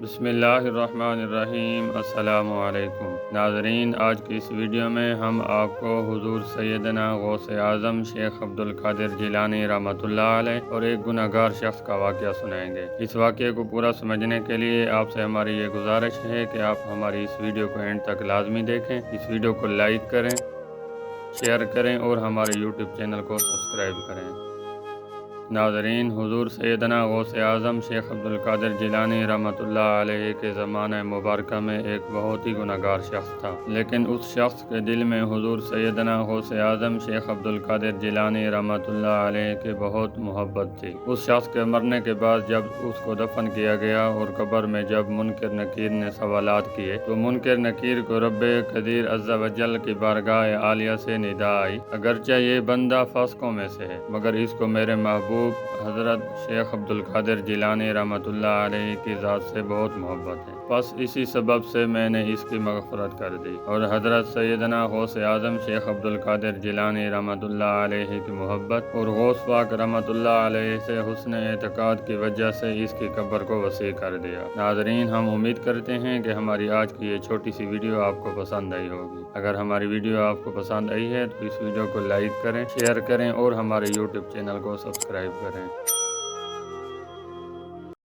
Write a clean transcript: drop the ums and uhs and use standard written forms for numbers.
बिस्मिल्लाहिर्रहमानिर्रहीम। अस्सलाम वालेकुम नाज़रीन, आज की इस वीडियो में हम आपको हुज़ूर सैयदना गौसे आज़म शेख अब्दुल कादिर जिलानी रहमतुल्लाह अलैह और एक गुनहगार शख्स का वाक़या सुनाएंगे। इस वाक़े को पूरा समझने के लिए आपसे हमारी ये गुजारिश है कि आप हमारी इस वीडियो को एंड तक लाजमी देखें। इस वीडियो को लाइक करें, शेयर करें और हमारे यूट्यूब चैनल को सब्सक्राइब करें। नाज़रीन, हुज़ूर सैयदना गौसे आज़म शेख अब्दुल कादिर जिलानी रहमतुल्लाह अलैह के ज़माने मुबारक में एक बहुत ही गुनहगार शख्स था, लेकिन उस शख्स के दिल में हुज़ूर सैयदना गौसे आज़म शेख अब्दुल कादिर जिलानी रहमतुल्लाह अलैह के बहुत मोहब्बत थी। उस शख्स के मरने के बाद जब उसको दफन किया गया और कब्र में जब मुनकर नकीर ने सवालात किए तो मुनकर नकीर को रब्बे कदीर अज़्ज़ा वजल की बारगाह आलिया से निदा आई, अगरचे ये बंदा फासिकों में से है, मगर इसको मेरे महबूब हज़रत शेख अब्दुल कादिर जिलानी रहमतुल्लाह अलैह की ज़ात से बहुत मोहब्बत है। बस इसी सबब से मैंने इसकी मग़फ़रत कर दी और हज़रत सैयदना गौसे आज़म शेख अब्दुल कादिर जिलानी रहमतुल्लाह अलैह की मोहब्बत और गौस पाक रहमतुल्लाह अलैह से हुस्न एतक़ाद की वजह से इसकी कब्र को वसी कर दिया। नाज़रीन, हम उम्मीद करते हैं कि हमारी आज की ये छोटी सी वीडियो आपको पसंद आई होगी। अगर हमारी वीडियो आपको पसंद आई है तो इस वीडियो को लाइक करें, शेयर करें और हमारे यूट्यूब चैनल को सब्सक्राइब करें।